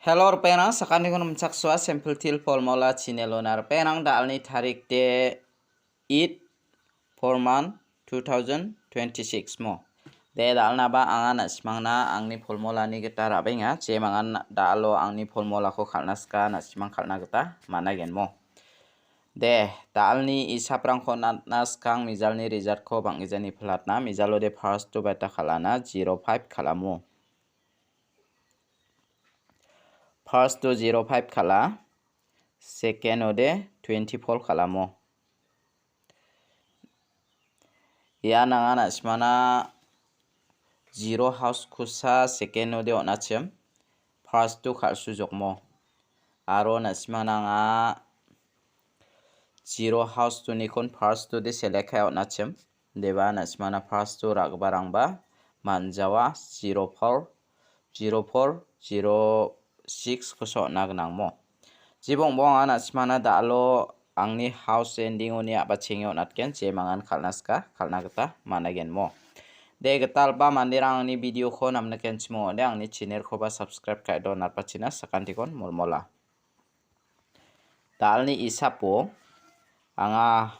Hello penang sakani kono mchakswa simple til formula chinelonar penang dalni tarik de 8 forman 2026 mo de dalna ba angana simangna angni formula ni gita rabenga je mangan dalo angni formula ko khalnaska na simang khalna gita managen mo de dalni isaprang ko naskang mijalni result ko bangijani platna mijalo de first to beta khalana 05 khalamu First to 05 khala, second ode 24 khalamo. Ya nangana simana 0 house kusa second ode onachem. First to khalsu jokmo. Aro na simana nga 0 house to nikon first to de select kaya onachem. Deba na simana first to ragbarangba manjawa 04 06 koso nagnang mo. Jibong bong ana simana dalo angni house ending oni abachengi onatken je mangan khalnaska khalnagata managen mo. De getal ba mandirang ni video ko namnaken chimo de angni channel ko ba subscribe kai do narpachina sakantikon molmola. Dalni isapo anga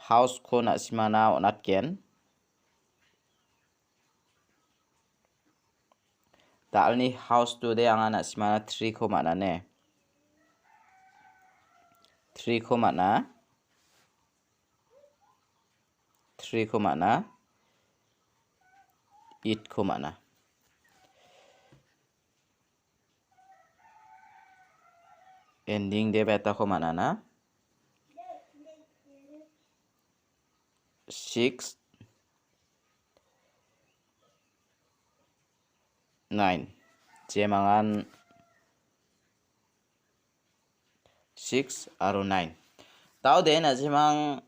house ko na simana onatken dalni house to de angana simana 3 ko mana ne 3 ko mana 8 ko mana ending de beta ko mana na 6 9 je mangan 6 aro 9 tau de na jemang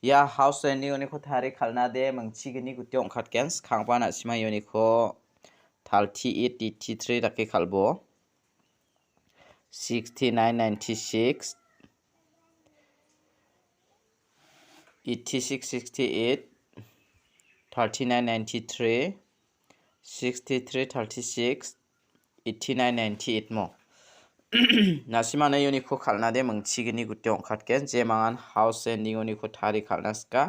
ya house ending oni ko thari khalna de mangchi gini gutyong khatkens khangpa na sima yoni ko 38 83 rakki khalbo 69 96 86 68 39 93 63 36 89 98 mo nasimana yoni ko khalna de mangchi gini gutyong khatken je mangan house ending oni ko thari khalnaska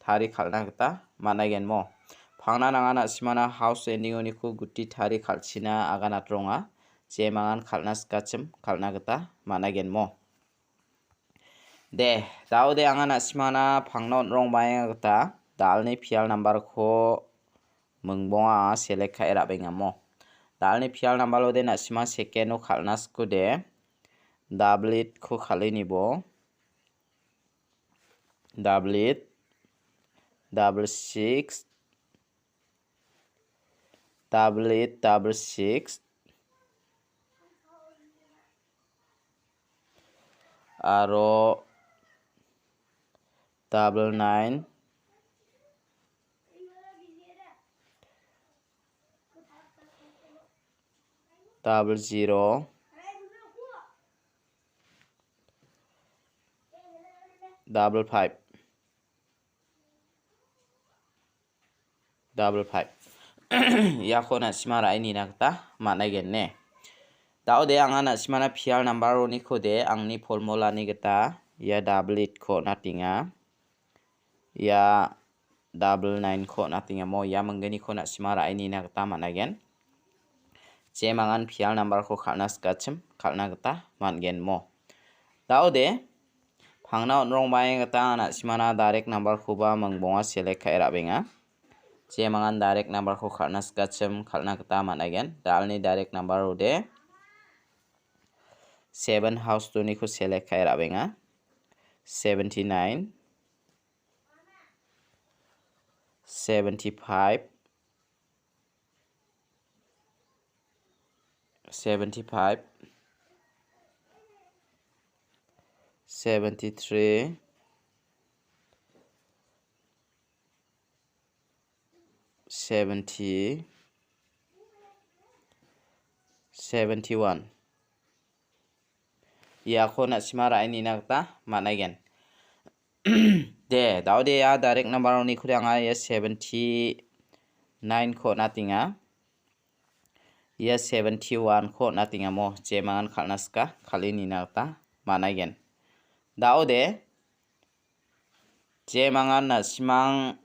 thari khalna gata managen mo phangna nanga nasimana house ending oni ko gutti thari khalchina agana tronga je mangan khalnaska chim khalna gata managen mo de daude anga nasimana phangna rong bayang gata dalni fial number ko mungbonga select khai rabenga mo dalni fial number ode nasima second o khalnas ko de double it ko khalini bo double it double 6 double 8 double 6 aro double 9 double 0 double 5 double 5 ya khona simara ini nakta managen ne daude angana simana fial number oni khode angni formula ni gata ya double 8 ko natinga ya double 9 ko natinga mo ya mangani khona simara ini nakta managen je mangan fial number ko khalnas gachim khalna gata mangen mo daude phangna onrong bayang gata ana simana direct number ko ba mangbonga select khai rabenga je mangan direct number ko khalnas gachim khalna gata managen dalni direct number ode 7 house to ni ko select khai rabenga 79 75 73 70 71 ya khona simara ini nakta managen de daude ya direct number ni khuranga ya 79 ko natinga या 71 ko natinga mo jemangan khalnaska khali ni nagta managen daude jemangan na simang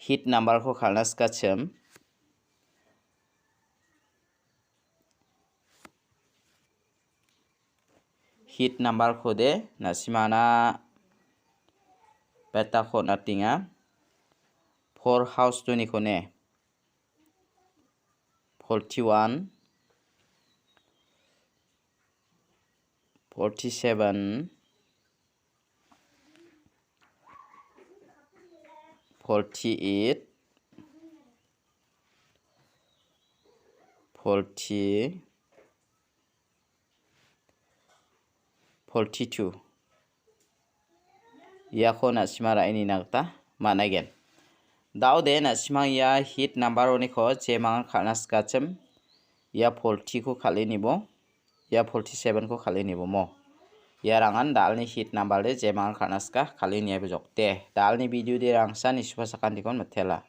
hit number ko khalnaska chem hit number ko de nasimana beta ko natinga for house to ni kone 41 47 48 40 42 ya ko nasimara ini nagta managen daude nasimang ya hit number oni ko jemangan khalnaska chem ya 40 ko khali nibo ya 47 ko khali nibo mo ya rangan dalni hit number de jemangan khalnaska khali niya bejok te dalni video de rangsa ni supasakan dikon matela